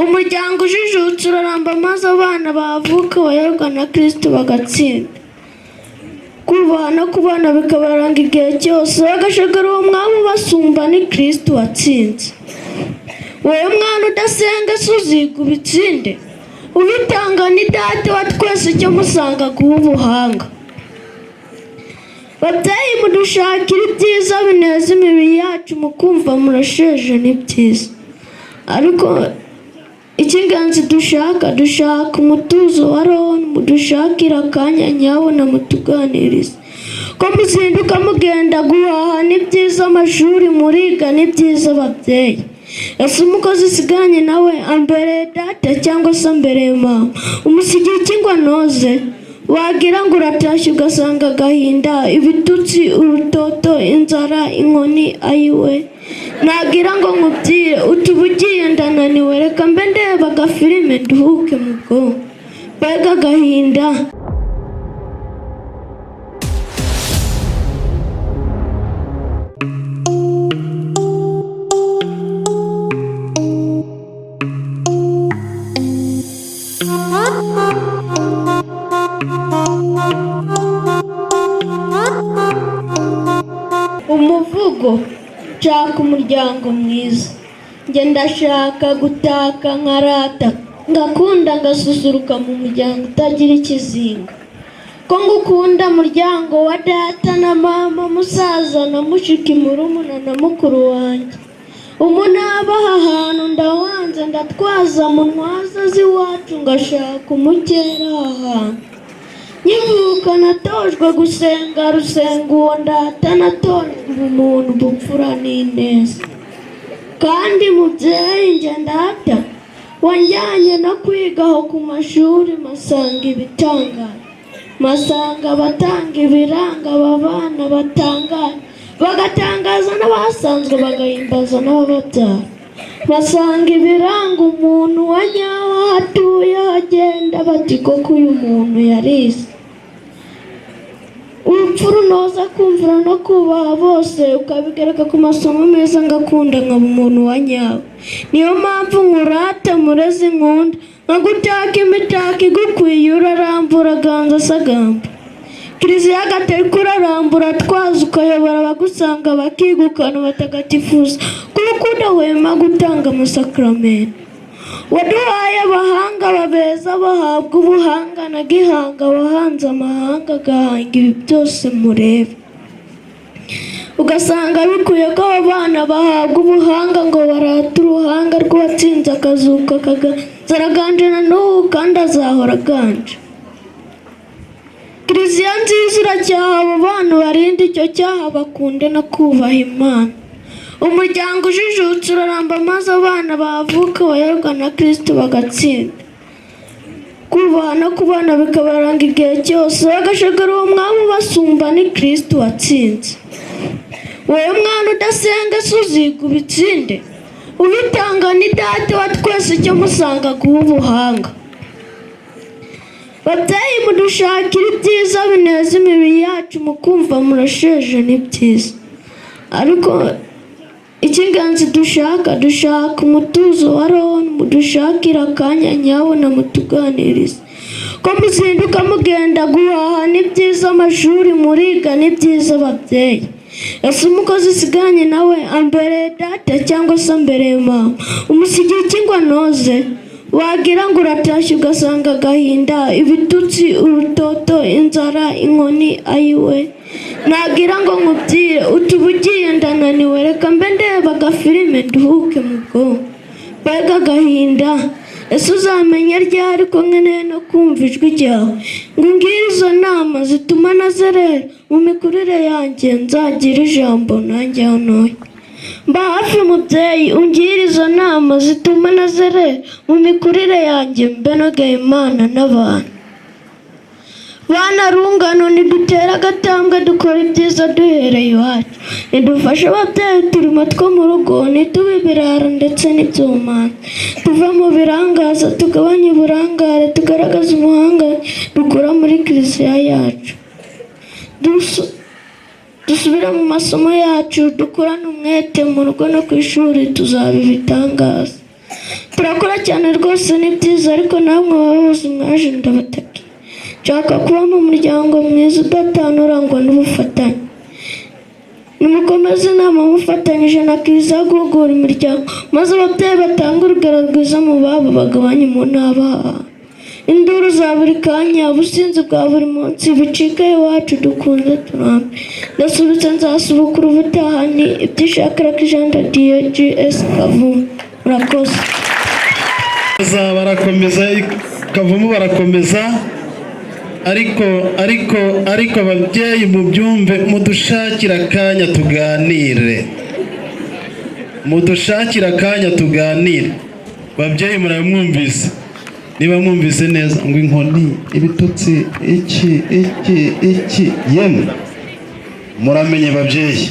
umuryango ujijutse uraramba maze abana bavuka bayoborwa na Kristo bagatsinda. Kubaha no kubana bikabaranga igihe cyose, bagashagara uwo mwami basumba ni Kristo watsinze. Wowe mwana udasenga se uziga ubitsinde? Ubitanga ni data wa twese icyo musanga guha ubuhanga. Babyeyi mudushakira ibyiza bineza imibiri yacu, mukumva murasheje ni byiza. Ariko icy'ingenzi dushaka umutuzo wa roho, mudushakira akanya nyabona mutuganiriza. Ko muzinduka mugenda guhaha ni byiza, amashuri muriga ni byiza babyeyi. Ese umukozi usiganye nawe ambere data cyangwa se ambere mama, umusigiye ikingwa noze, wagira ngo uratashye ugasanga agahinda, ibitutsi, urutoto, inzara, inkoni, ayiwe. Nagira ngo nkubwire utubugiye ndananiwe, reka mbe ndeba agafilime nduhuke mu bwonko. Mbega agahinda. Umuvugo: nshaka umuryango mwiza. Njye ndashaka gutaka nkarata, ngakunda ngasusuruka mu muryango utagira ikizinga. Ko ngukunda muryango wa data na mama, musaza na mushiki, murumuna na mukuru wanjye. Umunabaha ahantu ndawanze, ndatwaza muntwaza z'iwacu, ngashaka umukera ahantu. Nkivuka natojwe gusenga, rusenga uwo ndata, natojwe ubumuntu, ubupfura n'ineza. Kandi mubyeyi njye ndata, wanjyanye no kwigaho ku mashuri, masanga ibitangaje, masanga abatanga ibiranga, aba bana batangaje, bagatangaza n'abasanzwe, bagahimbaza n'abababyara. Basanga ibiranga umuntu wa nyawo, aho atuye agenda, bati koko uyu muntu yarize. Urupfu runoza kumvira no kubaha bose, ukabigereka ku masomo meza, ngakunda nkaba umuntu wa nyawo. Niyo mpamvu nkurata murezi nkunda, nkagutaka imitako igukwiye, urarambura ganza sagamba. Kiliziya gatolika urarambura twaza, ukayobora abagusanga bakigukana batagatifuza, kurukundo wema gutanga amasakramentu. Waduhaye abahanga babeza bahabwa ubuhanga na gihanga, wahanze amahanga agahanga ibi byose mureba. Ugasanga bikwiye ko abo bana bahabwa ubuhanga ngo barate uruhanga rw'uwatsinze akazuka kaganza, araganje na n'ubu kandi azahora aganje. Kiliziya nziza iracyaha abo bana, barinde icyo cyaha, bakunde no kubaha Imana. Umuryango ujijutse uraramba maze abana bavuka bayoborwa na Kristo bagatsinda. Kubaha no kubana bikabaranga igihe cyose, bagashagara uwo mwami basumba ni Kristo watsinze. Wowe mwana udasenga se uziga ubitsinde? Ubitanga ni data wa twese icyo musanga guha ubuhanga. Babyeyi mudushakira ibyiza bineza imibiri yacu, mukumva murasheje ni byiza. Ariko icy'ingenzi dushaka umutuzo wa roho, mudushakira akanya nyabona mutuganiriza. Ko muzinduka mugenda guhaha ni byiza, amashuri muriga ni byiza babyeyi. Ese umukozi usiganye nawe ambere data cyangwa se ambere mama, umusigiye ikingwa noze, wagira ngo uratashye ugasanga agahinda, ibitutsi, urutoto, inzara, inkoni, ayiwe. Nagira ngo nkubwire utubugiye ndananiwe, reka mbe ndeba agafilime nduhuke mu bwonko. Mbega agahinda. Ese uzamenya ryari ko nkeneye no kumva ijwi ryawe, ngo umbwire izo nama zituma nazerera mu mikurire yanjye, nzagira ijambo nanjye aho ntoya. Mba hafi mubyeyi, umbwire izo nama zituma nazerera mu mikurire yanjye, mbe nogeye Imana n'abantu. Bana rungano, nidutera agatambwe dukora ibyiza duhereye iwacu. Nidufashe ababyeyi uturimo two mu rugo, ntitube ibirara ndetse n'iby'ubumana. Tuve mu birangaza tugabanye uburangare, tugaragaze umuhanga dukura muri Kiliziya yacu. Dusubira mu masomo yacu, dukorane umwete mu rugo no ku ishuri, tuzaba ibitangaza. turakora cyane rwose ni byiza, ariko namwe abayobozi mwaje ndabataka. Nshaka kuba mu muryango mwiza udatana urangwa n'ubufatanye. Nimukomeze inama mufatanyije na Kiliziya guhugura imiryango, maze ababyeyi batanga urugero rwiza mu babo bagabanye mu n'abana. Induru za buri kanya, ubusinzi bwa buri munsi bicika iwacu dukunze turambe. Ndasubitse nzasubukura ubutaha. Ni ibyishakira k'ijanda DGS Kavumu. Murakoze. Barakomeza Kavumu barakomeza, ariko ababyeyi mubyumve, mudushakira akanya tuganire, mudushakira akanya tuganire. Babyeyi muramwumvise? Niba mwumvise neza ngo inkoni, ibitutsi, iki yemwe muramenye babyeyi.